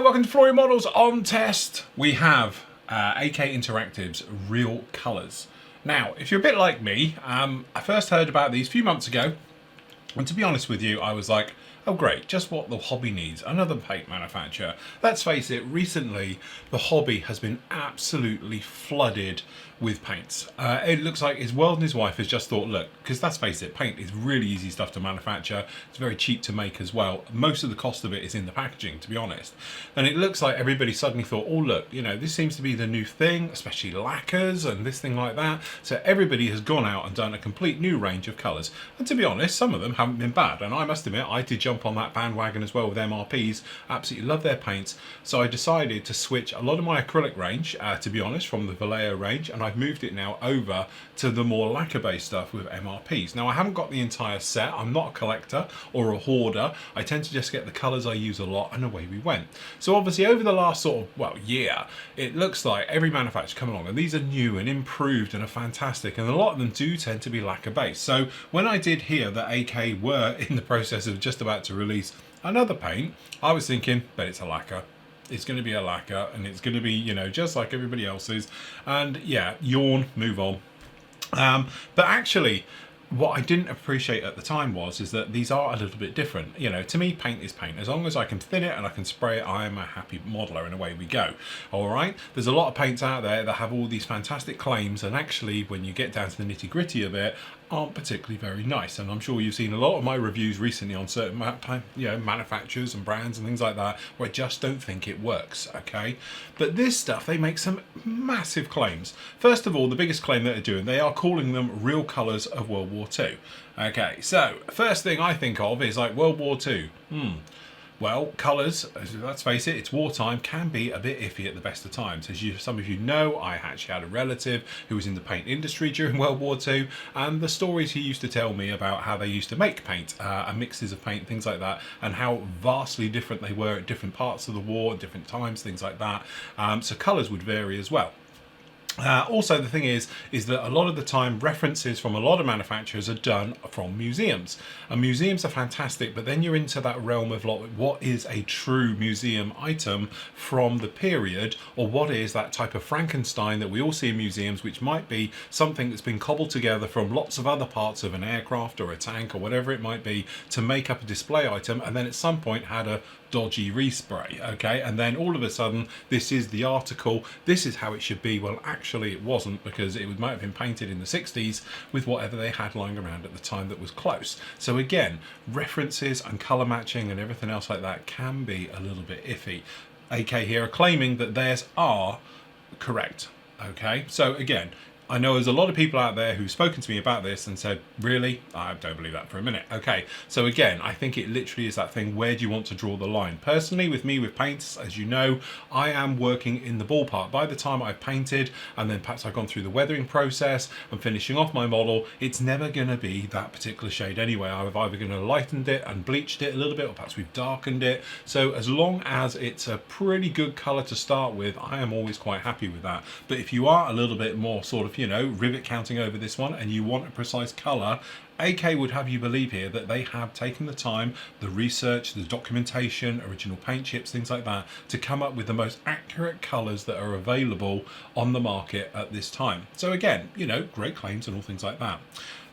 welcome to Flooring Models on Test. We have AK Interactive's Real Colours. Now, if you're a bit like me, I first heard about these a few months ago, and to be honest with you, I was like, oh great, just what the hobby needs, another paint manufacturer. Let's face it, recently the hobby has been absolutely flooded with paints. It looks like his world and his wife has just thought, look, because let's face it, paint is really easy stuff to manufacture. It's very cheap to make as well. Most of the cost of it is in the packaging, to be honest. And it looks like everybody suddenly thought, oh look, you know, this seems to be the new thing, especially lacquers and this thing like that. So everybody has gone out and done a complete new range of colours. And to be honest, some of them haven't been bad. And I must admit, I did jump on that bandwagon as well with MRPs. Absolutely love their paints. So I decided to switch a lot of my acrylic range, to be honest, from the Vallejo range, and I've moved it now over to the more lacquer-based stuff with MRPs. Now, I haven't got the entire set. I'm not a collector or a hoarder. I tend to just get the colours I use a lot, and away we went. So obviously, over the last sort of, well, year, it looks like every manufacturer come along, and these are new and improved and are fantastic, and a lot of them do tend to be lacquer-based. So when I did hear that AK were in the process of just about to release another paint, I was thinking, but it's a lacquer. It's going to be a lacquer, and it's going to be, you know, just like everybody else's. And yeah, yawn, move on. But actually, what I didn't appreciate at the time is that these are a little bit different. You know, to me, paint is paint. As long as I can thin it and I can spray it, I am a happy modeler, and away we go. All right. There's a lot of paints out there that have all these fantastic claims, and actually, when you get down to the nitty gritty of it, aren't particularly very nice. And I'm sure you've seen a lot of my reviews recently on certain manufacturers and brands and things like that where I just don't think it works. Okay, but this stuff, they make some massive claims. First of all, the biggest claim that they're doing, they are calling them real colours of World War II. Okay, so first thing I think of is like World War II. Well, colours, let's face it, it's wartime, can be a bit iffy at the best of times. As some of you know, I actually had a relative who was in the paint industry during World War II, and the stories he used to tell me about how they used to make paint, and mixes of paint, things like that, and how vastly different they were at different parts of the war, at different times, things like that. So colours would vary as well. Also, the thing is that a lot of the time references from a lot of manufacturers are done from museums, and museums are fantastic, but then you're into that realm of like, what is a true museum item from the period, or what is that type of Frankenstein that we all see in museums, which might be something that's been cobbled together from lots of other parts of an aircraft or a tank or whatever it might be to make up a display item, and then at some point had a dodgy respray. Okay, and then all of a sudden this is the article, this is how it should be. Well, actually it wasn't, because it might have been painted in the 60s with whatever they had lying around at the time that was close. So again, references and color matching and everything else like that can be a little bit iffy. AK here are claiming that theirs are correct. Okay, so again, I know there's a lot of people out there who've spoken to me about this and said, really? I don't believe that for a minute. Okay, so again, I think it literally is that thing, where do you want to draw the line? Personally, with me, with paints, as you know, I am working in the ballpark. By the time I've painted, and then perhaps I've gone through the weathering process and finishing off my model, it's never going to be that particular shade anyway. I've either going to lightened it and bleached it a little bit, or perhaps we've darkened it. So as long as it's a pretty good color to start with, I am always quite happy with that. But if you are a little bit more sort of, you know, rivet counting over this one, and you want a precise color, AK would have you believe here that they have taken the time, the research, the documentation, original paint chips, things like that, to come up with the most accurate colors that are available on the market at this time. So again, you know, great claims and all things like that.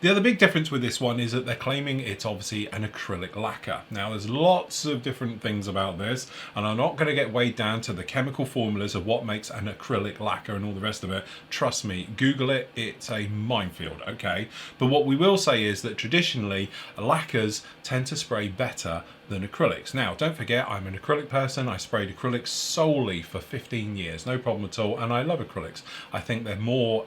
The other big difference with this one is that they're claiming it's obviously an acrylic lacquer. Now, there's lots of different things about this, and I'm not going to get weighed down to the chemical formulas of what makes an acrylic lacquer and all the rest of it. Trust me, Google it, it's a minefield, okay? But what we will say is that traditionally, lacquers tend to spray better than acrylics. Now, don't forget, I'm an acrylic person. I sprayed acrylics solely for 15 years, no problem at all, and I love acrylics. I think they're more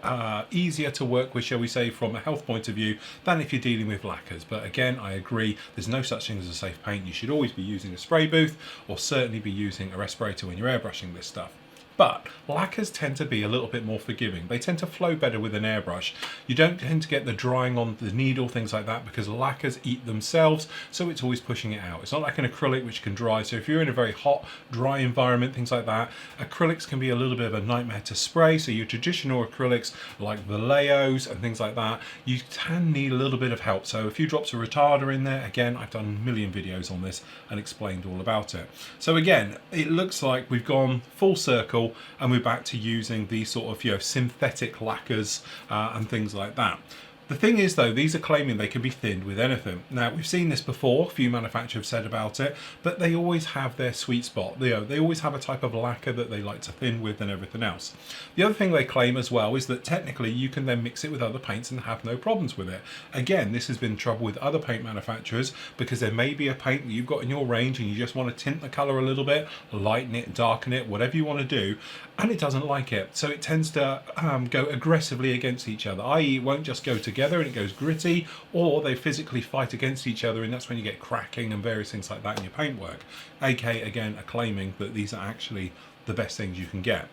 easier to work with, shall we say, from a health point of view, than if you're dealing with lacquers. But again, I agree, there's no such thing as a safe paint. You should always be using a spray booth, or certainly be using a respirator when you're airbrushing this stuff. But lacquers tend to be a little bit more forgiving. They tend to flow better with an airbrush. You don't tend to get the drying on the needle, things like that, because lacquers eat themselves, so it's always pushing it out. It's not like an acrylic which can dry. So if you're in a very hot, dry environment, things like that, acrylics can be a little bit of a nightmare to spray. So your traditional acrylics like Vallejos and things like that, you can need a little bit of help. So a few drops of retarder in there. Again, I've done a million videos on this and explained all about it. So again, it looks like we've gone full circle and we're back to using these sort of, you know, synthetic lacquers and things like that. The thing is though, these are claiming they can be thinned with anything. Now we've seen this before, a few manufacturers have said about it, but they always have their sweet spot. They always have a type of lacquer that they like to thin with and everything else. The other thing they claim as well is that technically you can then mix it with other paints and have no problems with it. Again, this has been trouble with other paint manufacturers because there may be a paint that you've got in your range and you just want to tint the colour a little bit, lighten it, darken it, whatever you want to do, and it doesn't like it. So it tends to go aggressively against each other, i.e. it won't just go together and it goes gritty, or they physically fight against each other, and that's when you get cracking and various things like that in your paintwork. AK again are claiming that these are actually the best things you can get.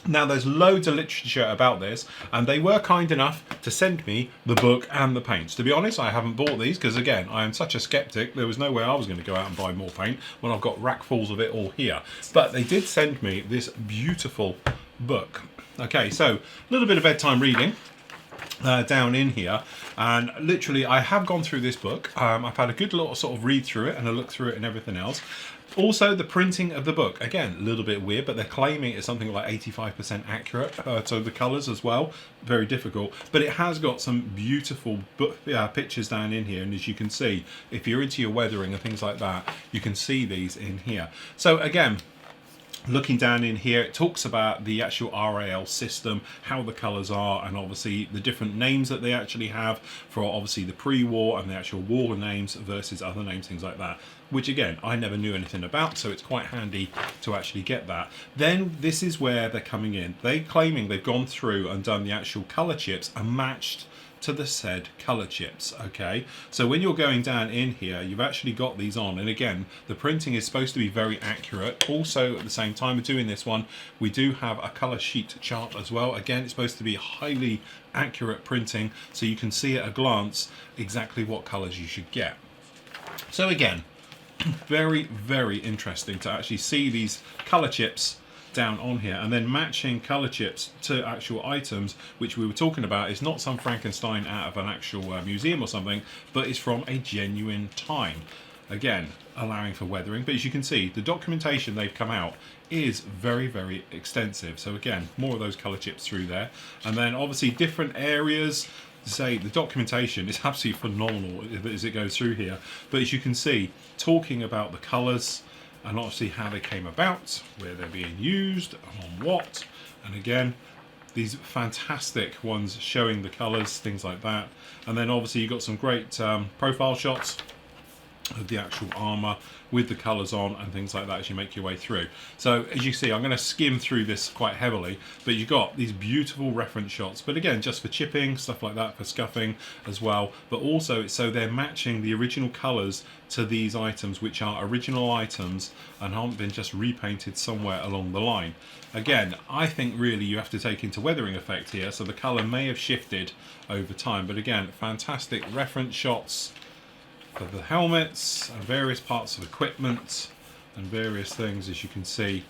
Now there's loads of literature about this, and they were kind enough to send me the book and the paints. To be honest, I haven't bought these because again, I am such a skeptic. There was no way I was going to go out and buy more paint when I've got rackfuls of it all here. But they did send me this beautiful book. Okay, so a little bit of bedtime reading down in here, and literally I have gone through this book. I've had a good little sort of read through it and a look through it and everything else. Also, the printing of the book, again, a little bit weird, but they're claiming it's something like 85% accurate. So the colours as well, very difficult. But it has got some beautiful pictures down in here. And as you can see, if you're into your weathering and things like that, you can see these in here. So again, looking down in here, it talks about the actual RAL system, how the colours are, and obviously the different names that they actually have for obviously the pre-war and the actual war names versus other names, things like that, which again, I never knew anything about, so it's quite handy to actually get that. Then this is where they're coming in. They're claiming they've gone through and done the actual colour chips and matched to the said color chips. Okay, so when you're going down in here, you've actually got these on, and again, the printing is supposed to be very accurate. Also, at the same time of doing this one, we do have a color sheet chart as well. Again, it's supposed to be highly accurate printing, so you can see at a glance exactly what colors you should get. So again, very, very interesting to actually see these color chips down on here, and then matching color chips to actual items, which we were talking about is not some Frankenstein out of an actual museum or something, but is from a genuine time. Again, allowing for weathering, but as you can see, the documentation they've come out is very, very extensive. So again, more of those color chips through there, and then obviously different areas. Say the documentation is absolutely phenomenal as it goes through here, but as you can see, talking about the colors and obviously how they came about, where they're being used, on what, and again, these fantastic ones showing the colours, things like that. And then obviously you've got some great profile shots of the actual armour with the colours on and things like that as you make your way through. So as you see, I'm going to skim through this quite heavily, but you've got these beautiful reference shots, but again, just for chipping, stuff like that, for scuffing as well, but also so they're matching the original colours to these items, which are original items and haven't been just repainted somewhere along the line. Again, I think really you have to take into weathering effect here, so the colour may have shifted over time, but again, fantastic reference shots for the helmets and various parts of equipment and various things, as you can see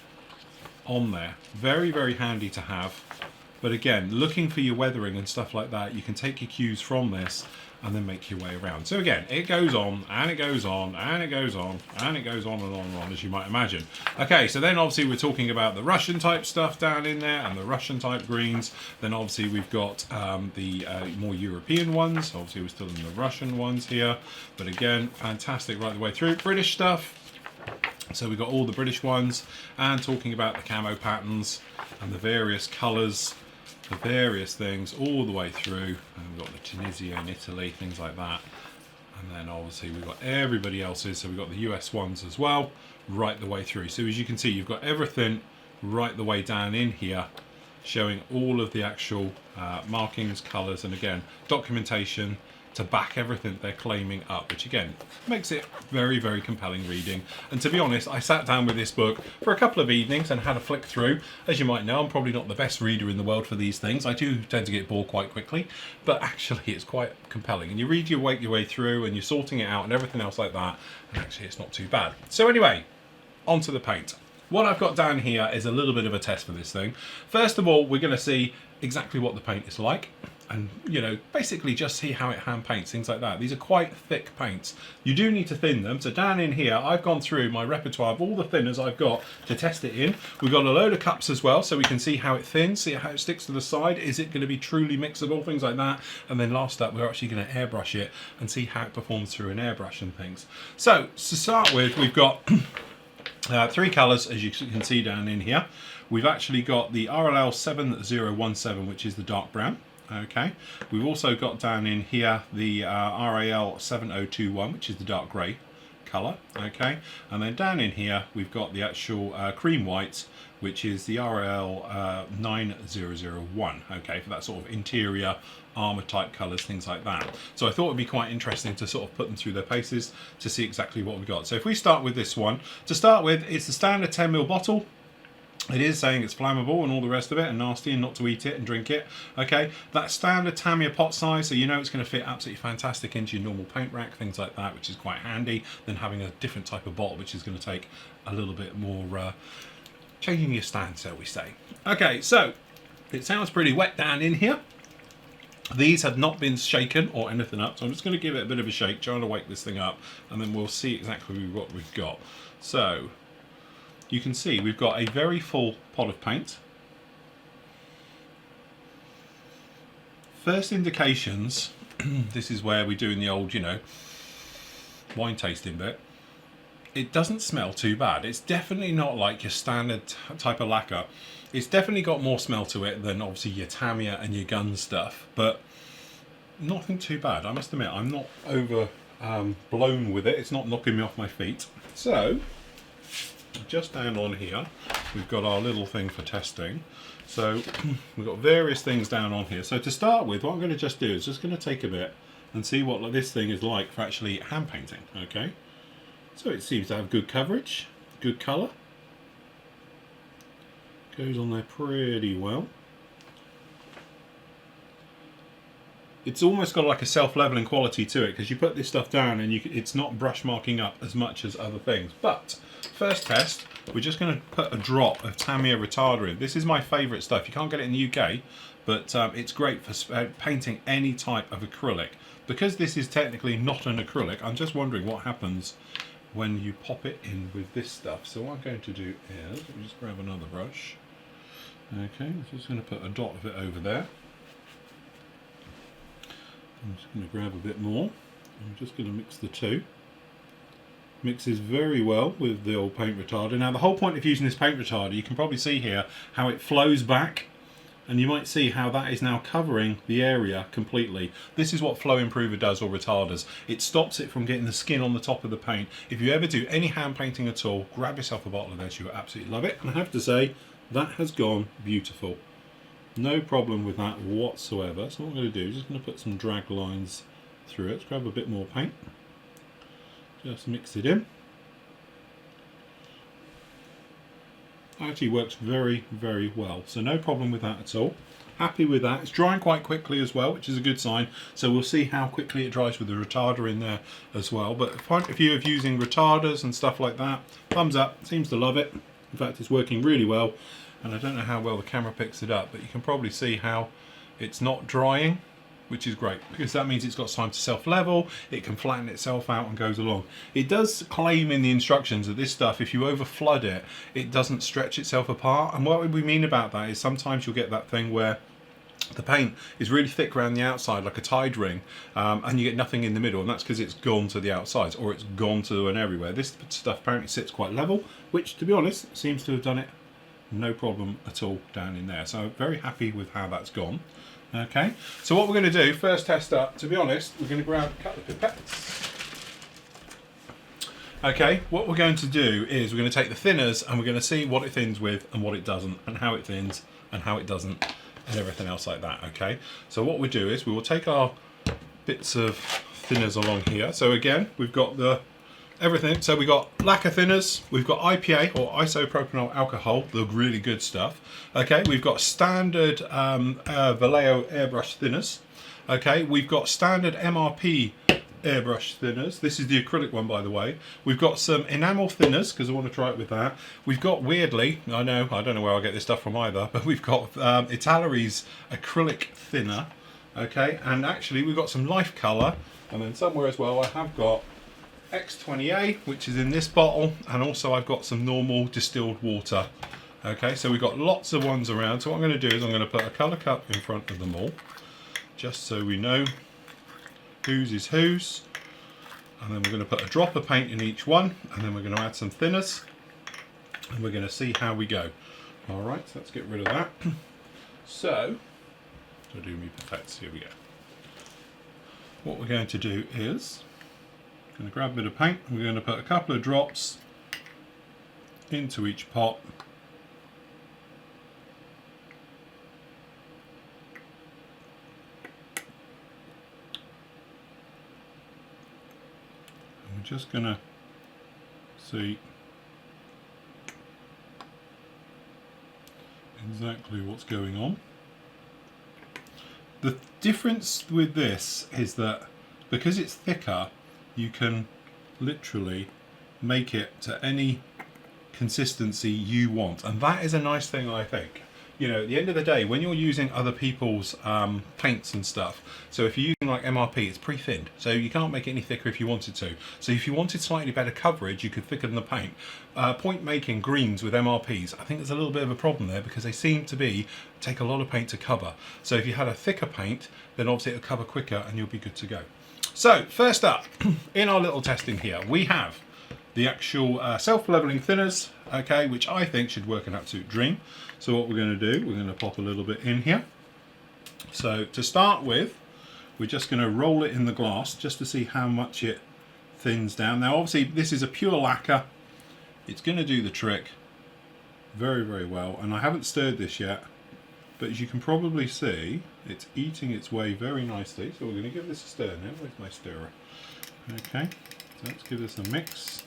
on there. Very, very handy to have. But again, looking for your weathering and stuff like that, you can take your cues from this and then make your way around. So again, it goes on and it goes on and it goes on and it goes on and on and on, as you might imagine. Okay, so then obviously we're talking about the Russian type stuff down in there and the Russian type greens. Then obviously we've got the more European ones. Obviously we're still in the Russian ones here, but again, fantastic right the way through. British stuff. So we've got all the British ones, and talking about the camo patterns and the various colours, the various things all the way through. And we've got the Tunisia in Italy, things like that. And then obviously we've got everybody else's, so we've got the US ones as well, right the way through. So as you can see, you've got everything right the way down in here, showing all of the actual markings, colours, and again, documentation to back everything they're claiming up, which again makes it very, very compelling reading. And to be honest, I sat down with this book for a couple of evenings and had a flick through. As you might know, I'm probably not the best reader in the world for these things. I do tend to get bored quite quickly, but actually it's quite compelling. And you read your way through and you're sorting it out and everything else like that, and actually it's not too bad. So anyway, onto the paint. What I've got down here is a little bit of a test for this thing. First of all, we're going to see exactly what the paint is like, and basically just see how it hand paints, things like that. These are quite thick paints. You do need to thin them. So down in here, I've gone through my repertoire of all the thinners I've got to test it in. We've got a load of cups as well, so we can see how it thins, see how it sticks to the side. Is it going to be truly mixable, things like that. And then last up, we're actually going to airbrush it and see how it performs through an airbrush and things. So to start with, we've got 3 colours, as you can see down in here. We've actually got the RLL 7017, which is the dark brown. Okay, we've also got down in here the RAL 7021, which is the dark grey colour. Okay, and then down in here we've got the actual cream white, which is the RAL 9001. Okay, for that sort of interior armour type colours, things like that. So I thought it'd be quite interesting to sort of put them through their paces to see exactly what we've got. So if we start with this one, to start with, it's the standard 10ml bottle. It is saying it's flammable and all the rest of it, and nasty, and not to eat it and drink it. Okay, that standard Tamia pot size, so you know it's going to fit absolutely fantastic into your normal paint rack, things like that, which is quite handy than having a different type of bottle, which is going to take a little bit more changing your stand, shall we say. Okay, so it sounds pretty wet down in here. These have not been shaken or anything up, so I'm just going to give it a bit of a shake, trying to wake this thing up, and then we'll see exactly what we've got. So you can see we've got a very full pot of paint. First indications, this is where we're doing the old, wine tasting bit. It doesn't smell too bad. It's definitely not like your standard type of lacquer. It's definitely got more smell to it than obviously your Tamia and your gun stuff, but nothing too bad. I must admit, I'm not over blown with it. It's not knocking me off my feet. So just down on here, we've got our little thing for testing. So we've got various things down on here. So to start with, what I'm going to just do is just going to take a bit and see what this thing is like for actually hand painting. Okay, so it seems to have good coverage, good colour, goes on there pretty well. It's almost got like a self-leveling quality to it, because you put this stuff down and it's not brush marking up as much as other things. But first test, we're just going to put a drop of Tamia retarder in. This is my favourite stuff. You can't get it in the UK, but it's great for painting any type of acrylic. Because this is technically not an acrylic, I'm just wondering what happens when you pop it in with this stuff. So what I'm going to do is, let me just grab another brush. Okay, I'm just going to put a dot of it over there. I'm just going to grab a bit more. I'm just going to mix the two. Mixes very well with the old paint retarder. Now the whole point of using this paint retarder, you can probably see here how it flows back, and you might see how that is now covering the area completely. This is what flow improver does, or retarders. It stops it from getting the skin on the top of the paint. If you ever do any hand painting at all, grab yourself a bottle of this, you will absolutely love it. And I have to say, that has gone beautiful. No problem with that whatsoever. So what I'm going to do is just going to put some drag lines through it. Let's grab a bit more paint. Just mix it in. Actually works very, very well. So no problem with that at all. Happy with that. It's drying quite quickly as well, which is a good sign. So we'll see how quickly it dries with the retarder in there as well. But if you're using retarders and stuff like that, thumbs up. Seems to love it. In fact, it's working really well. And I don't know how well the camera picks it up, but you can probably see how it's not drying, which is great, because that means it's got time to self-level, it can flatten itself out and goes along. It does claim in the instructions that this stuff, if you over flood it, it doesn't stretch itself apart. And what we mean about that is sometimes you'll get that thing where the paint is really thick around the outside like a tide ring, and you get nothing in the middle, and that's because it's gone to the outsides, or it's gone to and everywhere. This stuff apparently sits quite level, which to be honest seems to have done it no problem at all down in there. So very happy with how that's gone. Okay, so what we're going to do, first test up, to be honest, we're going to grab a couple of pipettes. Okay, what we're going to do is we're going to take the thinners and we're going to see what it thins with and what it doesn't, and how it thins and how it doesn't, and everything else like that. Okay, so what we do is we will take our bits of thinners along here. So again, we've got the everything. So we've got lacquer thinners, we've got IPA or isopropanol alcohol, the really good stuff. Okay, we've got standard Vallejo airbrush thinners. Okay, we've got standard MRP airbrush thinners. This is the acrylic one, by the way. We've got some enamel thinners because I want to try it with that. We've got, weirdly, I don't know where I'll get this stuff from either, but we've got Itali's acrylic thinner. Okay, and actually we've got some life color, and then somewhere as well I have got X28, which is in this bottle, and also I've got some normal distilled water. Okay, so we've got lots of ones around. So what I'm going to do is I'm going to put a colour cup in front of them all, just so we know whose is whose. And then we're going to put a drop of paint in each one, and then we're going to add some thinners, and we're going to see how we go. Alright, so let's get rid of that. So, to do me perfect, here we go. What we're going to do is, I'm going to grab a bit of paint, we're going to put a couple of drops into each pot. And we're just going to see exactly what's going on. The difference with this is that because it's thicker, you can literally make it to any consistency you want, and that is a nice thing, I think. You know, at the end of the day, when you're using other people's paints and stuff, so if you're using like MRP, it's pre-thinned, so you can't make it any thicker if you wanted to. So if you wanted slightly better coverage, you could thicken the paint. Point making greens with MRPs, I think there's a little bit of a problem there because they seem to take a lot of paint to cover. So if you had a thicker paint, then obviously it'll cover quicker and you'll be good to go. So first up, in our little testing here, we have the actual self-leveling thinners, okay, which I think should work an absolute dream. So what we're going to do, we're going to pop a little bit in here. So to start with, we're just going to roll it in the glass just to see how much it thins down. Now obviously this is a pure lacquer. It's going to do the trick very, very well, and I haven't stirred this yet, but as you can probably see, it's eating its way very nicely. So we're going to give this a stir now. Where's my stirrer? Okay, so let's give this a mix.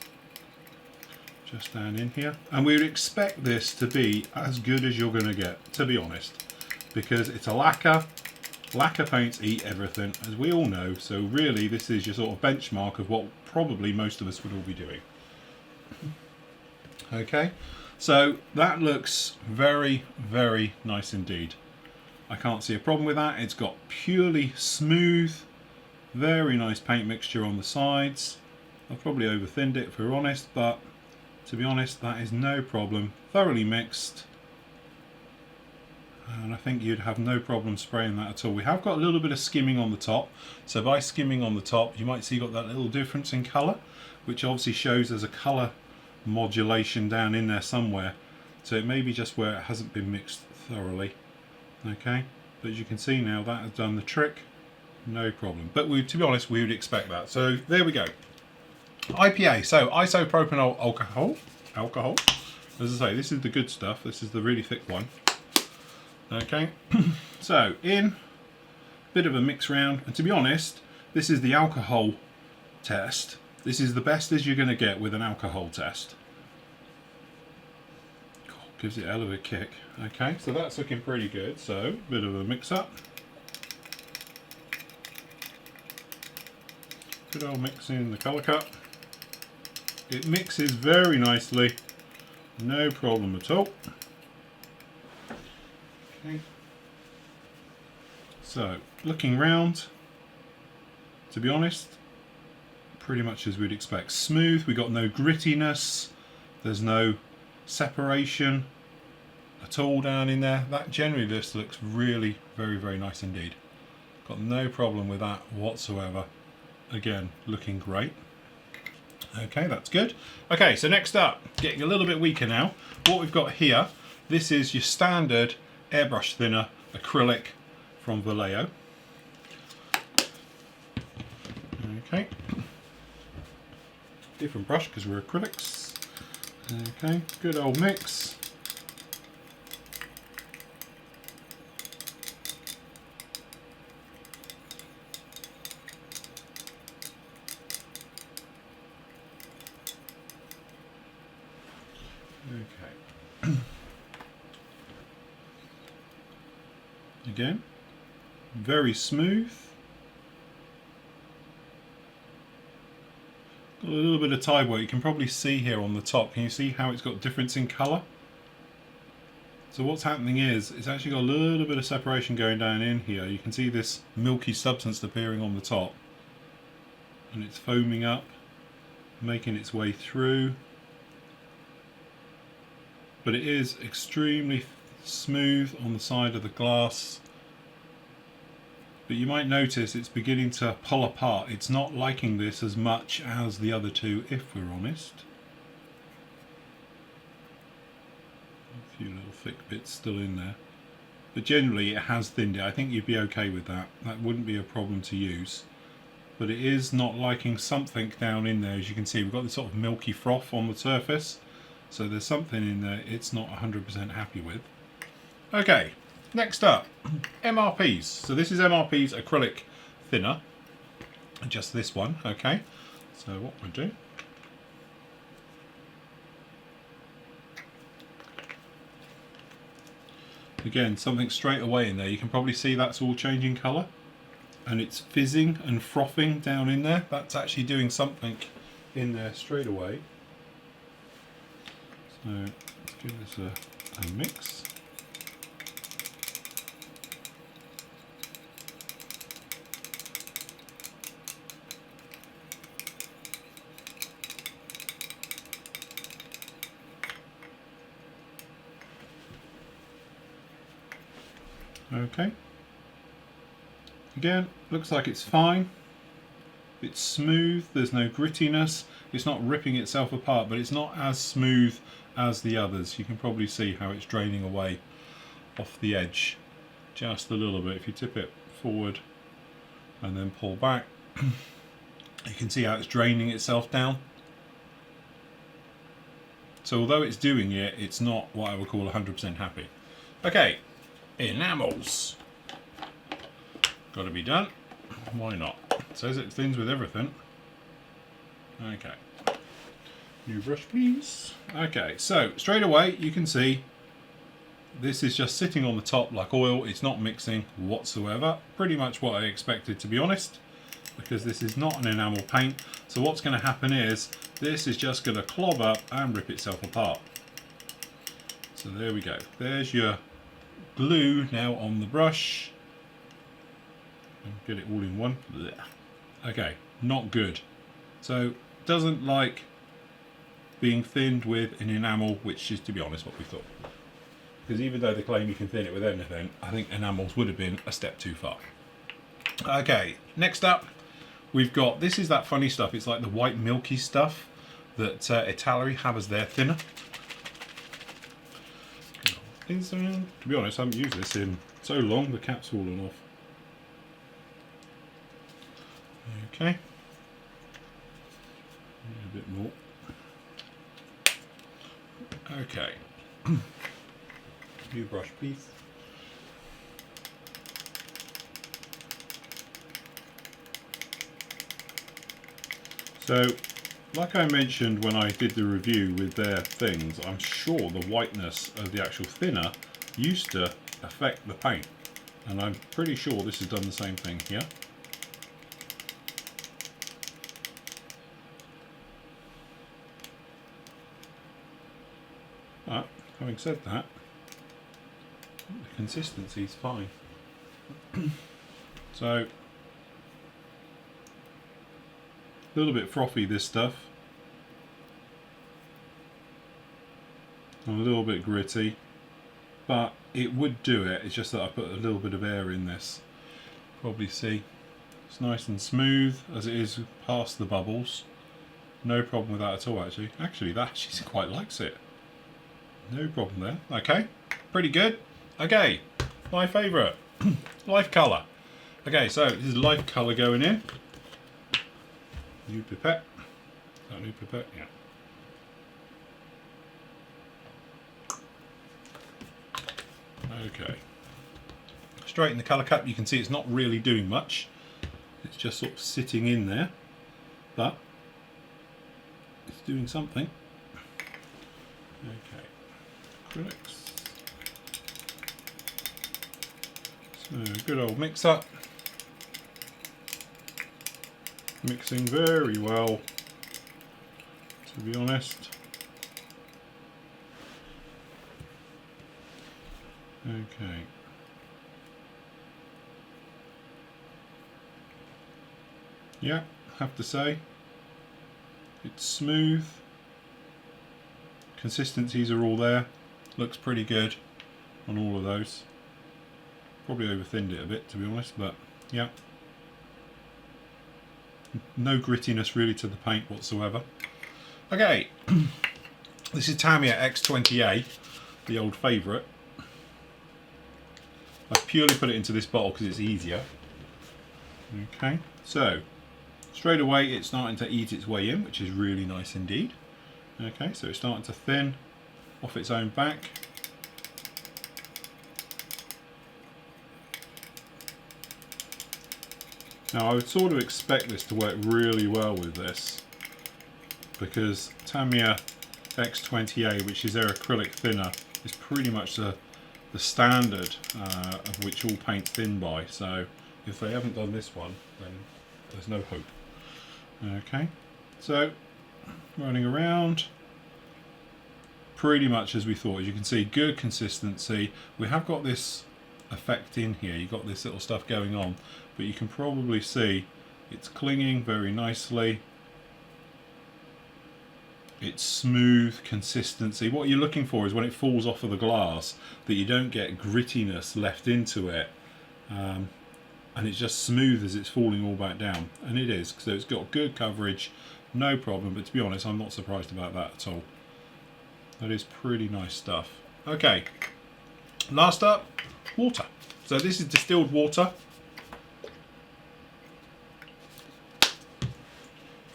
Just down in here. And we would expect this to be as good as you're going to get, to be honest, because it's a lacquer. Lacquer paints eat everything, as we all know, so really this is your sort of benchmark of what probably most of us would all be doing. Okay, so that looks very, very nice indeed. I can't see a problem with that. It's got purely smooth, very nice paint mixture on the sides. I've probably over thinned it if we're honest, but to be honest, that is no problem. Thoroughly mixed, and I think you'd have no problem spraying that at all. We have got a little bit of skimming on the top, so by skimming on the top you might see you've got that little difference in colour, which obviously shows there's a colour modulation down in there somewhere, so it may be just where it hasn't been mixed thoroughly. Okay, but as you can see now, that has done the trick, no problem. But to be honest, we would expect that. So there we go. IPA, so isopropanol alcohol. As I say, this is the good stuff. This is the really thick one. Okay, so in a bit of a mix round, and to be honest, this is the alcohol test. This is the best as you're going to get with an alcohol test. Gives it a hell of a kick. Okay, so that's looking pretty good. So a bit of a mix up. Good old mix in the colour cup. It mixes very nicely, no problem at all. Okay. So looking round, to be honest, pretty much as we'd expect. Smooth, we got no grittiness, there's no separation at all down in there. That generally just looks really very, very nice indeed. Got no problem with that whatsoever. Again, looking great. Okay, that's good. Okay, so next up, getting a little bit weaker now. What we've got here, this is your standard airbrush thinner acrylic from Vallejo. Okay, different brush because we're acrylics. Okay, good old mix. Again, very smooth. Got a little bit of tide work. You can probably see here on the top. Can you see how it's got difference in colour? So what's happening is it's actually got a little bit of separation going down in here. You can see this milky substance appearing on the top, and it's foaming up, making its way through. But it is extremely smooth on the side of the glass. But you might notice it's beginning to pull apart. It's not liking this as much as the other two, if we're honest. A few little thick bits still in there. But generally it has thinned it. I think you'd be okay with that. That wouldn't be a problem to use. But it is not liking something down in there. As you can see, we've got this sort of milky froth on the surface. So there's something in there it's not 100% happy with. Okay, next up, MRPs. So this is MRP's Acrylic Thinner. Just this one, okay. So what we'll do, again, something straight away in there. You can probably see that's all changing colour. And it's fizzing and frothing down in there. That's actually doing something in there straight away. So let's give this a mix. Okay. Again, looks like it's fine. It's smooth, there's no grittiness. It's not ripping itself apart, but it's not as smooth as the others. You can probably see how it's draining away off the edge just a little bit. If you tip it forward and then pull back, you can see how it's draining itself down. So although it's doing it, it's not what I would call 100% happy. Okay, enamels. Got to be done. Why not? It says it thins with everything. Okay. New brush, please. Okay, so straight away you can see this is just sitting on the top like oil. It's not mixing whatsoever. Pretty much what I expected, to be honest, because this is not an enamel paint. So what's going to happen is this is just going to clog up and rip itself apart. So there we go. There's your glue now on the brush. Get it all in one. Blech. Okay, not good. So doesn't like being thinned with an enamel, which is, to be honest, what we thought. Because even though they claim you can thin it with anything, I think enamels would have been a step too far. Okay, next up we've got, this is that funny stuff. It's like the white milky stuff that Italeri have as their thinner. To be honest, I haven't used this in so long, the cap's fallen off. Okay, a bit more. Okay, new brush, please. So, like I mentioned when I did the review with their things, I'm sure the whiteness of the actual thinner used to affect the paint, and I'm pretty sure this has done the same thing here. But having said that, the consistency is fine. So a little bit frothy, this stuff, and a little bit gritty, but it would do it. It's just that I put a little bit of air in this. Probably see it's nice and smooth as it is past the bubbles. No problem with that at all, actually. Actually, that actually quite likes it. No problem there. Okay, pretty good. Okay, my favourite, life colour. Okay, so this is life colour going in. New pipette. Is that a new pipette? Yeah. Okay. Straight in the colour cup, you can see it's not really doing much. It's just sort of sitting in there, but it's doing something. Okay. Acrylics. So good old mix up. Mixing very well, to be honest. Okay. Yeah, have to say, it's smooth. Consistencies are all there. Looks pretty good on all of those. Probably over-thinned it a bit, to be honest, but yeah. No grittiness really to the paint whatsoever. Okay, this is Tamia X28, the old favourite. I've purely put it into this bottle because it's easier. Okay, so straight away it's starting to eat its way in, which is really nice indeed. Okay, so it's starting to thin off its own back. Now I would sort of expect this to work really well with this, because Tamia X28, which is their acrylic thinner, is pretty much the standard of which all paints thin by. So if they haven't done this one, then there's no hope. Okay, so running around pretty much as we thought. As you can see, good consistency. We have got this effect in here, you've got this little stuff going on, but you can probably see it's clinging very nicely. It's smooth consistency. What you're looking for is when it falls off of the glass that you don't get grittiness left into it, and it's just smooth as it's falling all back down, and it is. So it's got good coverage, no problem. But to be honest, I'm not surprised about that at all. That is pretty nice stuff. Okay, last up, water. So this is distilled water.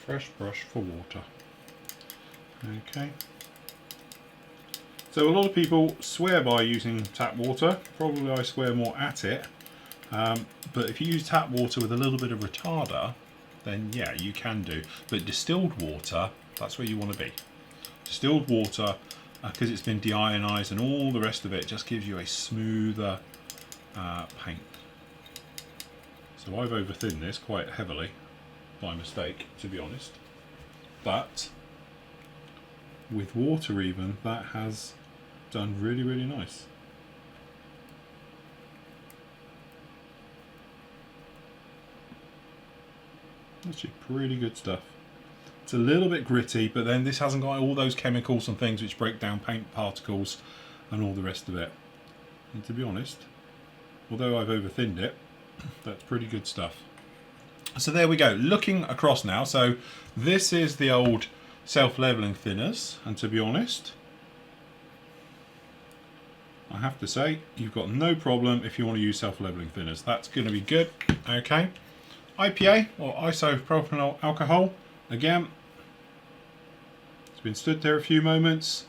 Fresh brush for water. Okay. So a lot of people swear by using tap water. Probably I swear more at it. But if you use tap water with a little bit of retarder, then yeah, you can do. But distilled water, that's where you want to be. Distilled water, because it's been deionized and all the rest of it, just gives you a smoother paint. So I've over-thinned this quite heavily by mistake, to be honest. But with water even, that has done really, really nice. Actually pretty good stuff. It's a little bit gritty, but then this hasn't got all those chemicals and things which break down paint particles and all the rest of it. And to be honest, although I've over-thinned it, that's pretty good stuff. So there we go, looking across now. So this is the old self-leveling thinners, and to be honest, I have to say you've got no problem if you want to use self-leveling thinners. That's going to be good. Okay, IPA or isopropyl alcohol, again, it's been stood there a few moments,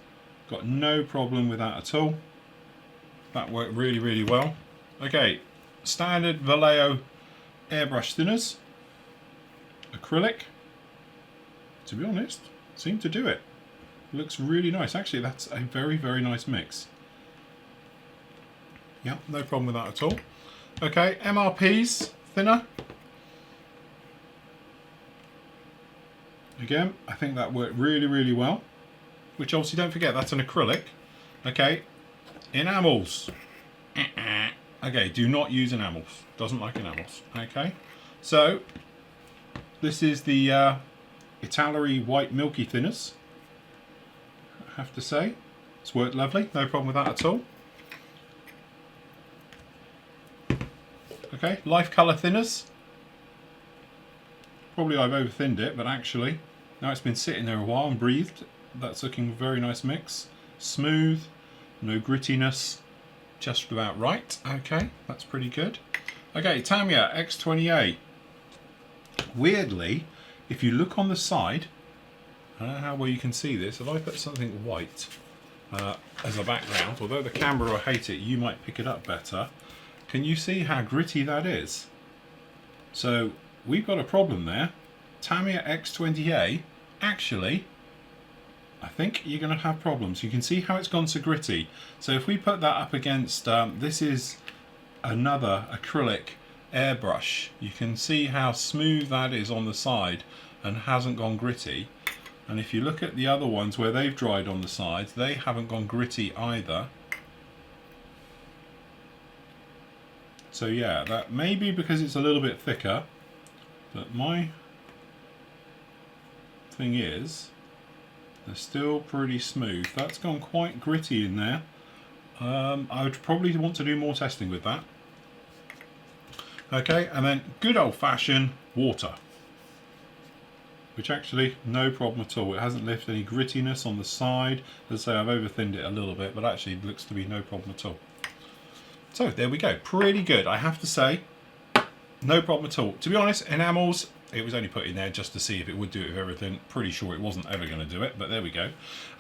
got no problem with that at all. That worked really, really well. Okay, standard Vallejo airbrush thinners, acrylic, to be honest, seem to do it. Looks really nice. Actually, that's a very, very nice mix. Yeah, no problem with that at all. Okay, MRP's thinner. Again, I think that worked really, really well. Which obviously, don't forget, that's an acrylic. Okay, enamels. Okay, do not use enamels. Doesn't like enamels. Okay, so this is the Italy white milky thinners. I have to say, it's worked lovely. No problem with that at all. Okay, life colour thinners. Probably I've over-thinned it, but actually, now it's been sitting there a while and breathed, that's looking very nice mix. Smooth, no grittiness, just about right. Okay, that's pretty good. Okay, Tamia X28. Weirdly, if you look on the side, I don't know how well you can see this, if I put something white as a background, although the camera will hate it, you might pick it up better. Can you see how gritty that is? So we've got a problem there. Tamia X28, actually, I think you're going to have problems. You can see how it's gone so gritty. So if we put that up against, this is another acrylic airbrush. You can see how smooth that is on the side and hasn't gone gritty. And if you look at the other ones where they've dried on the sides, they haven't gone gritty either. So yeah, that may be because it's a little bit thicker, but my thing is, they're still pretty smooth. That's gone quite gritty in there. I would probably want to do more testing with that. Okay, and then good old-fashioned water, which actually no problem at all. It hasn't left any grittiness on the side. As I say, I've over-thinned it a little bit, but actually it looks to be no problem at all. So there we go, pretty good. I have to say, no problem at all. To be honest, enamels, it was only put in there just to see if it would do it with everything. Pretty sure it wasn't ever going to do it, but there we go.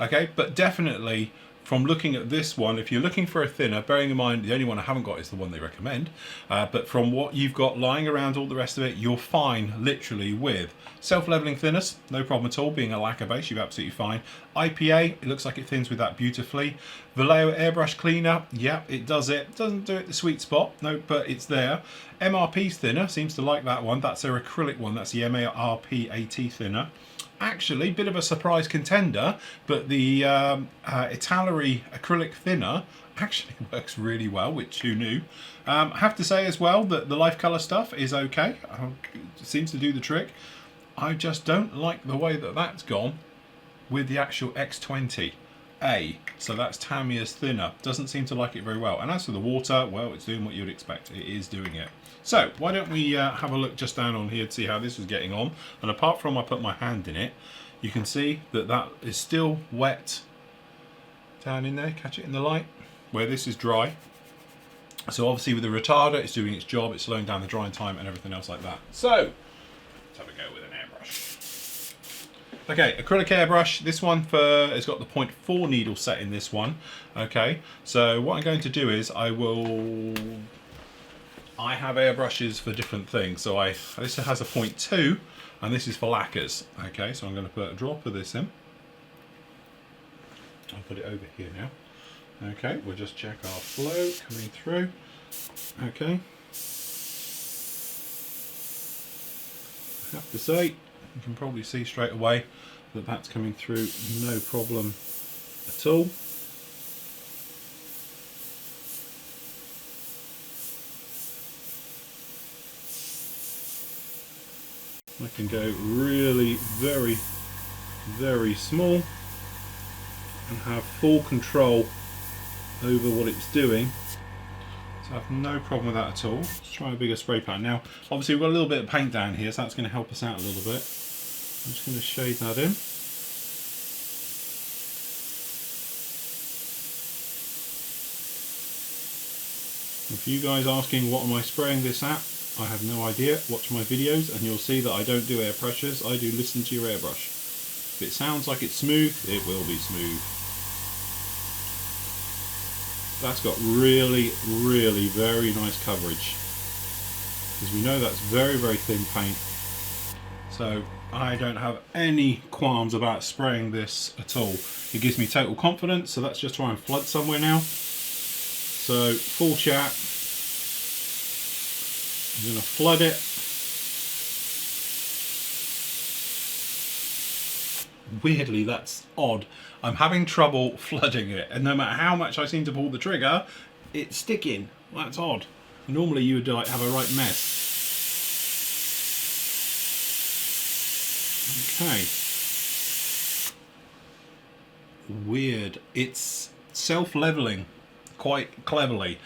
Okay, but definitely from looking at this one, if you're looking for a thinner, bearing in mind the only one I haven't got is the one they recommend, but from what you've got lying around, all the rest of it, you're fine literally with self-leveling thinners, no problem at all. Being a lacquer base, you're absolutely fine. IPA, it looks like it thins with that beautifully. Vallejo airbrush cleaner, yeah, it does it. Doesn't do it the sweet spot, no, but it's there. MRP's thinner, seems to like that one. That's their acrylic one, that's the MRP-AT thinner. Actually, bit of a surprise contender, but the Italeri acrylic thinner actually works really well, which who knew. I have to say as well that the life color stuff is okay. It seems to do the trick. I just don't like the way that that's gone with the actual X28. So that's Tamia's thinner. Doesn't seem to like it very well. And as for the water, well, it's doing what you'd expect. It is doing it. So why don't we have a look just down on here to see how this is getting on. And apart from I put my hand in it, you can see that that is still wet down in there. Catch it in the light where this is dry. So obviously with the retarder, it's doing its job. It's slowing down the drying time and everything else like that. So let's have a go with an airbrush. Okay, acrylic airbrush. This one it's got the 0.4 needle set in this one. Okay, so what I'm going to do is I have airbrushes for different things. So this has a 0.2 and this is for lacquers. Okay, so I'm going to put a drop of this in. I'll put it over here now. Okay, we'll just check our flow coming through. Okay. I have to say, you can probably see straight away that that's coming through no problem at all. I can go really very, very small and have full control over what it's doing. So I have no problem with that at all. Let's try a bigger spray pan. Now, obviously we've got a little bit of paint down here, so that's going to help us out a little bit. I'm just going to shade that in. If you guys asking what am I spraying this at, I have no idea. Watch my videos and you'll see that I don't do air pressures, I do listen to your airbrush. If it sounds like it's smooth, it will be smooth. That's got really, really very nice coverage. Because we know that's very, very thin paint. So I don't have any qualms about spraying this at all. It gives me total confidence, so let's just try and flood somewhere now. So full chat. I'm going to flood it. Weirdly, that's odd. I'm having trouble flooding it, and no matter how much I seem to pull the trigger, it's sticking. That's odd. Normally you would like have a right mess. Okay. Weird. It's self-leveling quite cleverly.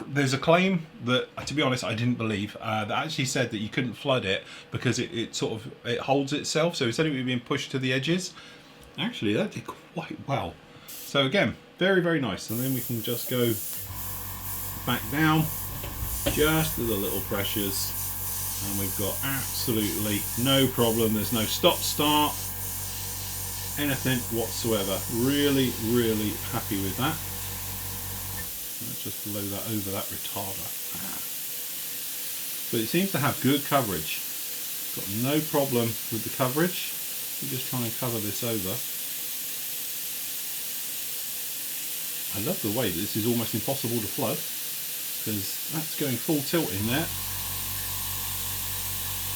There's a claim that, to be honest, I didn't believe, that actually said that you couldn't flood it because it holds itself. So instead of it being pushed to the edges, actually that did quite well. So again, very, very nice. And then we can just go back down, just with the little pressures, and we've got absolutely no problem. There's no stop start, anything whatsoever. Really, really happy with that. Let's just blow that over that retarder. But it seems to have good coverage. Got no problem with the coverage. We just try and cover this over. I love the way that this is almost impossible to flood. because that's going full tilt in there.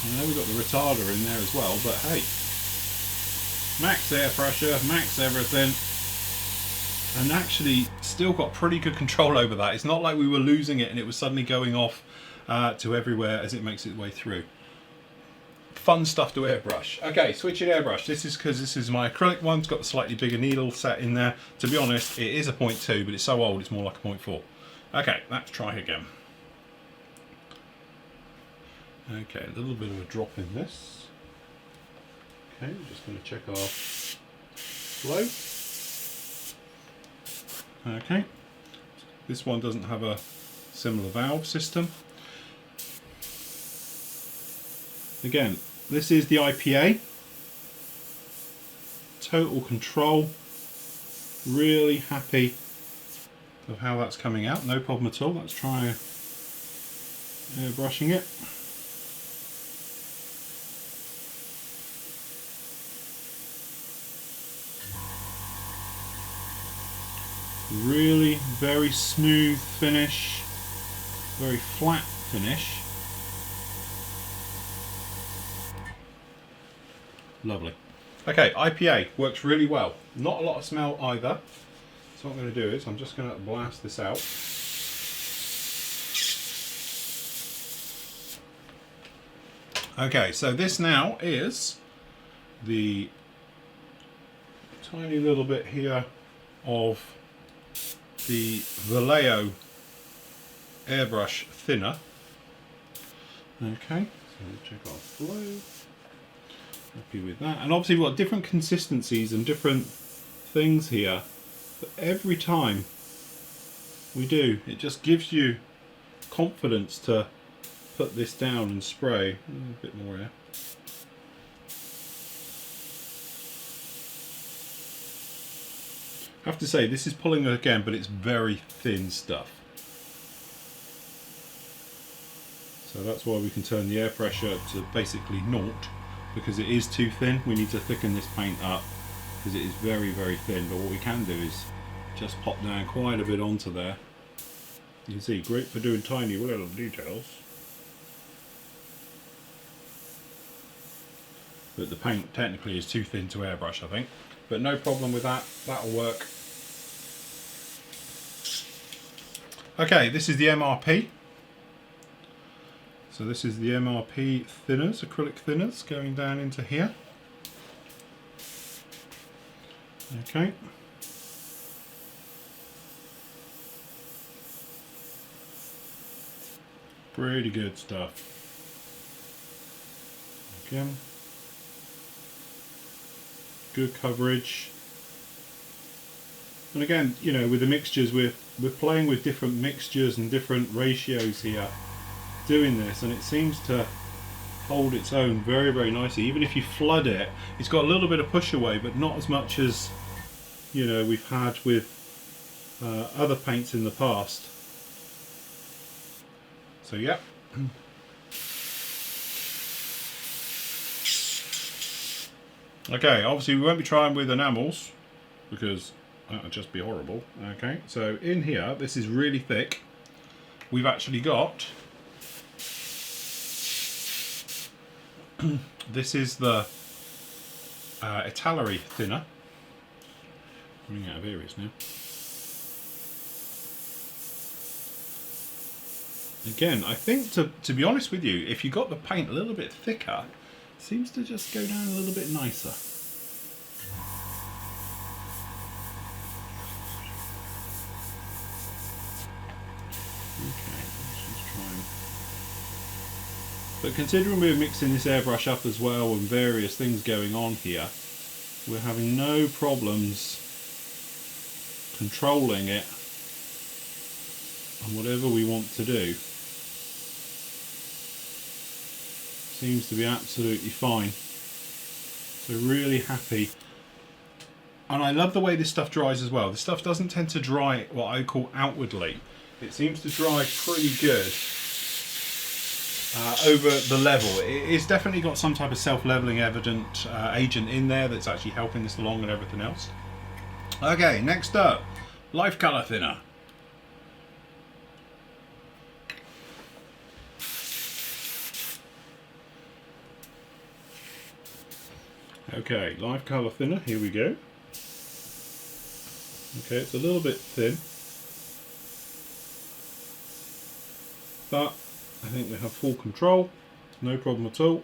I know we've got the retarder in there as well, but hey, max air pressure, max everything, and actually still got pretty good control over that. It's not like we were losing it and it was suddenly going off to everywhere as it makes its way through. Fun stuff to airbrush. Okay, switching airbrush. This is because this is my acrylic one. It's got the slightly bigger needle set in there. To be honest, it is a 0.2, but it's so old it's more like a 0.4. Okay, let's try again. Okay, a little bit of a drop in this. Okay, we're just going to check our flow. Okay, this one doesn't have a similar valve system. Again, this is the IPA. Total control. Really happy of how that's coming out. No problem at all. Let's try airbrushing it. Really very smooth finish, very flat finish. Lovely. Okay, IPA works really well. Not a lot of smell either. So what I'm going to do is I'm just going to blast this out. Okay, so this now is the tiny little bit here of the Vallejo Airbrush Thinner. Okay, so we'll check our flow. Happy with that. And obviously we've got different consistencies and different things here. But every time we do, it just gives you confidence to put this down and spray. A bit more here. I have to say, this is pulling again, but it's very thin stuff. So that's why we can turn the air pressure to basically naught, because it is too thin. We need to thicken this paint up because it is very, very thin. But what we can do is just pop down quite a bit onto there. You can see, great for doing tiny little details. But the paint technically is too thin to airbrush, I think. But no problem with that, that'll work. Okay, this is the MRP. So this is the MRP thinners, acrylic thinners, going down into here. Okay. Pretty good stuff. Again. Good coverage. And again, you know, with the mixtures, we're playing with different mixtures and different ratios here, doing this, and it seems to hold its own very, very nicely. Even if you flood it, it's got a little bit of push away, but not as much as, you know, we've had with other paints in the past. So yeah. Okay, obviously we won't be trying with enamels because that would just be horrible. Okay, so in here, this is really thick. We've actually got this is the Acrylic Thinner. Running out of areas now. Again, I think to be honest with you, if you got the paint a little bit thicker, it seems to just go down a little bit nicer. Okay, let's just try and... But considering we're mixing this airbrush up as well and various things going on here, we're having no problems controlling it and whatever we want to do. Seems to be absolutely fine. So really happy. And I love the way this stuff dries as well. This stuff doesn't tend to dry what I call outwardly. It seems to dry pretty good over the level. It's definitely got some type of self-leveling evident agent in there that's actually helping this along and everything else. Okay, next up, Life Color Thinner. Okay, live colour thinner, here we go. Okay, it's a little bit thin, but I think we have full control, no problem at all.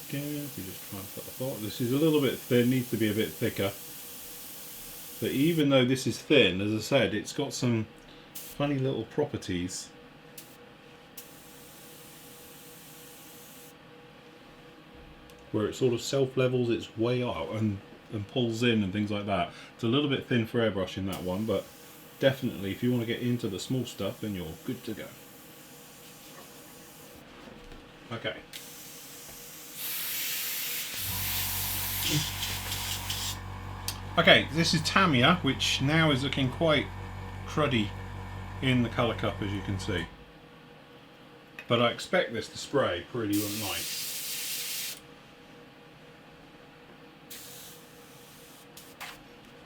Again, if we just try and put the thought, this is a little bit thin, needs to be a bit thicker. But even though this is thin, as I said, it's got some funny little properties. Where it sort of self-levels its way out and pulls in and things like that. It's a little bit thin for airbrushing, that one, but definitely if you want to get into the small stuff, then you're good to go. Okay. Okay, this is Tamia, which now is looking quite cruddy in the colour cup, as you can see. But I expect this to spray pretty nice.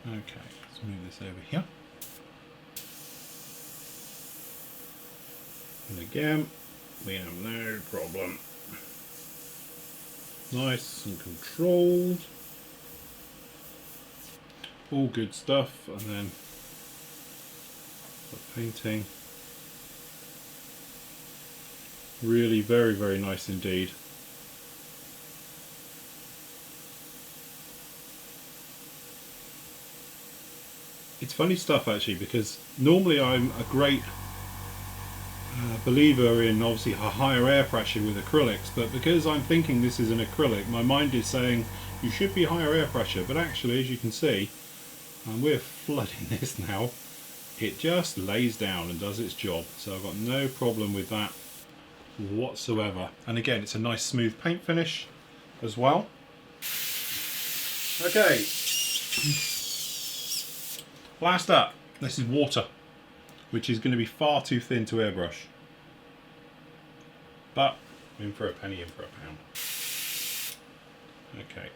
Okay, let's move this over here. And again, we have no problem. Nice and controlled. All good stuff, and then the painting. Really very, very nice indeed. It's funny stuff actually, because normally I'm a great believer in obviously a higher air pressure with acrylics, but because I'm thinking this is an acrylic, my mind is saying you should be higher air pressure, but actually, as you can see, and we're flooding this now, it just lays down and does its job. So I've got no problem with that whatsoever. And again, it's a nice smooth paint finish as well. Okay. Last up, this is water, which is going to be far too thin to airbrush. But in for a penny, in for a pound. Okay.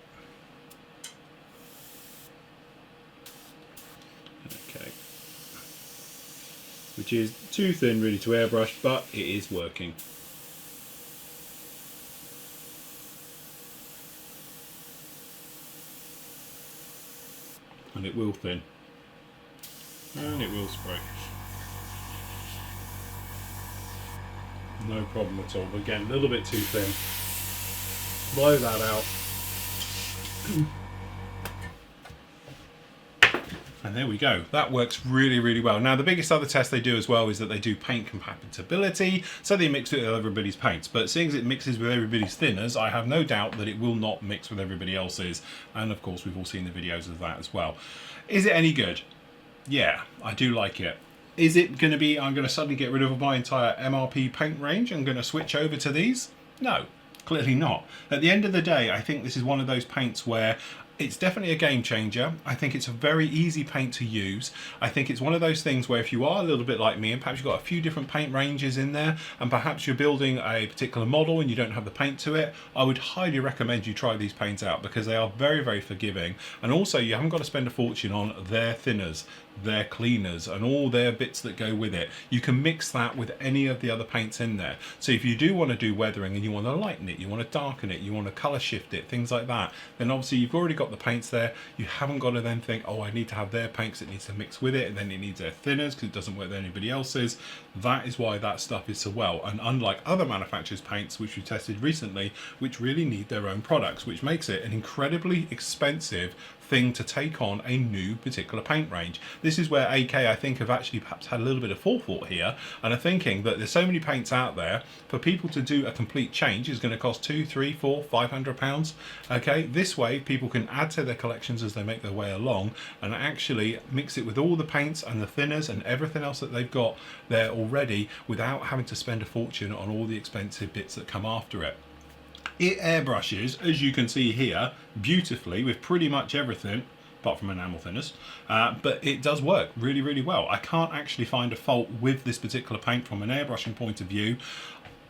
Okay. Which is too thin really to airbrush, but it is working. And it will thin. And it will spray. No problem at all. But again, a little bit too thin. Blow that out. And there we go. That works really, really well. Now, the biggest other test they do as well is that they do paint compatibility. So they mix it with everybody's paints. But seeing as it mixes with everybody's thinners, I have no doubt that it will not mix with everybody else's. And of course, we've all seen the videos of that as well. Is it any good? Yeah, I do like it. Is it going to be, I'm going to suddenly get rid of my entire MRP paint range and going to switch over to these? No, clearly not. At the end of the day, I think this is one of those paints where it's definitely a game changer. I think it's a very easy paint to use. I think it's one of those things where if you are a little bit like me and perhaps you've got a few different paint ranges in there and perhaps you're building a particular model and you don't have the paint to it, I would highly recommend you try these paints out because they are very, very forgiving. And also you haven't got to spend a fortune on their thinners, their cleaners and all their bits that go with it. You can mix that with any of the other paints in there. So if you do want to do weathering and you want to lighten it, you want to darken it, you want to color shift it, things like that, then obviously you've already got the paints there. You haven't got to then think, oh, I need to have their paints, it needs to mix with it, and then it needs their thinners because it doesn't work with anybody else's. That is why that stuff is so well. And unlike other manufacturers' paints, which we tested recently, which really need their own products, which makes it an incredibly expensive thing to take on a new particular paint range. This is where AK, I think, have actually perhaps had a little bit of forethought here and are thinking that there's so many paints out there, for people to do a complete change is going to cost £200, £300, £400, £500. Okay, this way people can add to their collections as they make their way along and actually mix it with all the paints and the thinners and everything else that they've got there already without having to spend a fortune on all the expensive bits that come after it. It airbrushes, as you can see here, beautifully with pretty much everything, apart from enamel thinners, but it does work really, really well. I can't actually find a fault with this particular paint from an airbrushing point of view.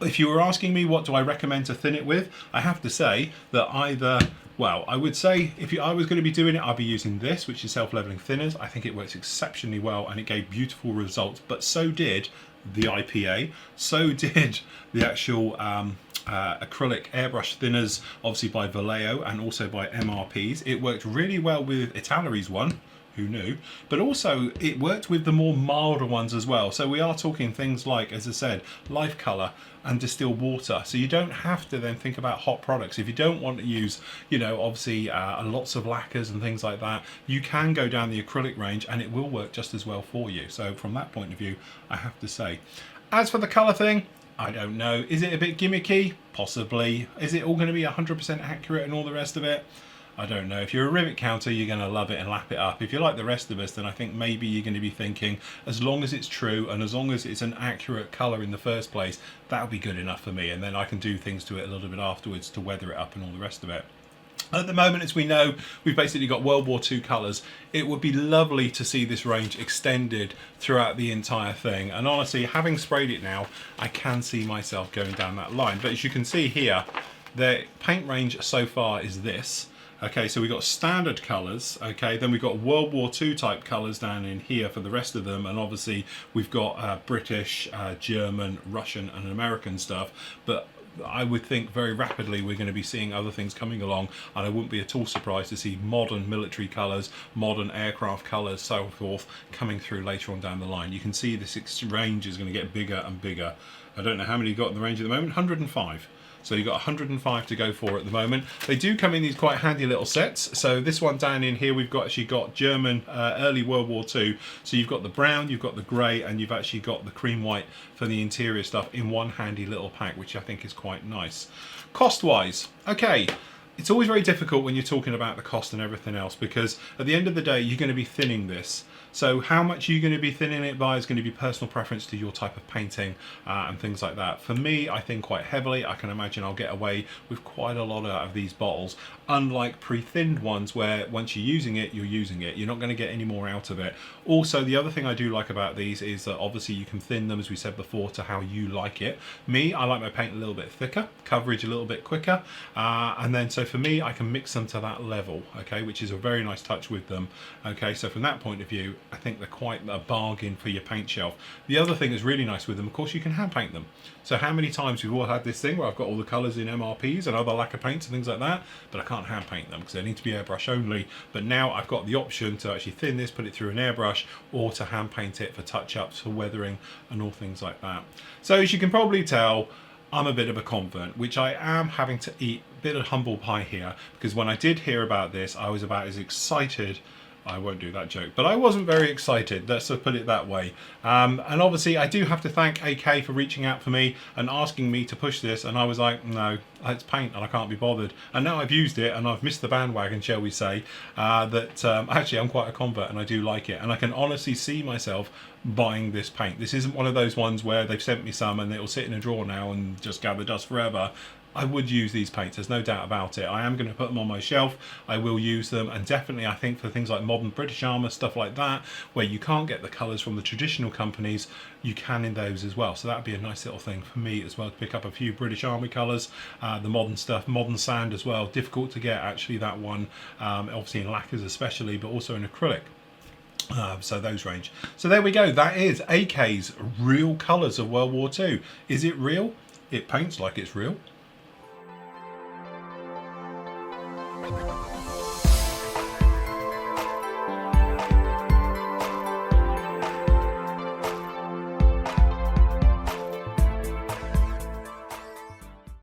If you were asking me what do I recommend to thin it with, I have to say that either, well, I would say if I was going to be doing it, I'd be using this, which is self-leveling thinners. I think it works exceptionally well and it gave beautiful results, but so did the IPA, so did the actual acrylic airbrush thinners, obviously by Vallejo and also by MRPs. It worked really well with Italeri's one. Who knew? But also it worked with the more milder ones as well. So we are talking things like, as I said, life color and distilled water. So you don't have to then think about hot products. If you don't want to use, you know, obviously lots of lacquers and things like that, you can go down the acrylic range and it will work just as well for you. So from that point of view, I have to say. As for the color thing, I don't know. Is it a bit gimmicky? Possibly. Is it all going to be 100% accurate and all the rest of it? I don't know. If you're a rivet counter, you're going to love it and lap it up. If you're like the rest of us, then I think maybe you're going to be thinking, as long as it's true and as long as it's an accurate colour in the first place, that'll be good enough for me. And then I can do things to it a little bit afterwards to weather it up and all the rest of it. At the moment, as we know, we've basically got World War II colours. It would be lovely to see this range extended throughout the entire thing. And honestly, having sprayed it now, I can see myself going down that line. But as you can see here, the paint range so far is this. Okay, so we've got standard colours, okay, then we've got World War II type colours down in here for the rest of them, and obviously we've got British, German, Russian and American stuff, but I would think very rapidly we're going to be seeing other things coming along, and I wouldn't be at all surprised to see modern military colours, modern aircraft colours, so forth, coming through later on down the line. You can see this range is going to get bigger and bigger. I don't know how many you've got in the range at the moment, 105. So you've got 105 to go for at the moment. They do come in these quite handy little sets. So this one down in here, we've actually got German early World War II. So you've got the brown, you've got the grey, and you've actually got the cream white for the interior stuff in one handy little pack, which I think is quite nice. Cost-wise, okay. It's always very difficult when you're talking about the cost and everything else, because at the end of the day, you're going to be thinning this. So how much you're going to be thinning it by is going to be personal preference to your type of painting and things like that. For me, I think quite heavily. I can imagine I'll get away with quite a lot out of these bottles, unlike pre-thinned ones where once you're using it, you're using it. You're not going to get any more out of it. Also, the other thing I do like about these is that obviously you can thin them, as we said before, to how you like it. Me, I like my paint a little bit thicker, coverage a little bit quicker, and then so for me, I can mix them to that level, okay, which is a very nice touch with them. Okay, so from that point of view, I think they're quite a bargain for your paint shelf. The other thing that's really nice with them, of course, you can hand paint them. So how many times we've all had this thing where I've got all the colours in MRPs and other lacquer paints and things like that, but I can't hand paint them because they need to be airbrush only. But now I've got the option to actually thin this, put it through an airbrush, or to hand paint it for touch-ups, for weathering and all things like that. So as you can probably tell, I'm a bit of a convert, which I am having to eat a bit of humble pie here, because when I did hear about this, I was about as excited. I won't do that joke, but I wasn't very excited, let's put it that way. And obviously I do have to thank AK for reaching out for me and asking me to push this, and I was like, no, it's paint and I can't be bothered. And now I've used it and I've missed the bandwagon, shall we say, actually I'm quite a convert and I do like it, and I can honestly see myself buying this paint. This isn't one of those ones where they've sent me some and it'll sit in a drawer now and just gather dust forever. I would use these paints, there's no doubt about it. I am going to put them on my shelf, I will use them, and definitely I think for things like modern British armour, stuff like that, where you can't get the colours from the traditional companies, you can in those as well. So that would be a nice little thing for me as well, to pick up a few British Army colours, the modern stuff, modern sand as well, difficult to get actually, that one, obviously in lacquers especially, but also in acrylic. So those range. So there we go, that is AK's real colours of World War II. Is it real? It paints like it's real.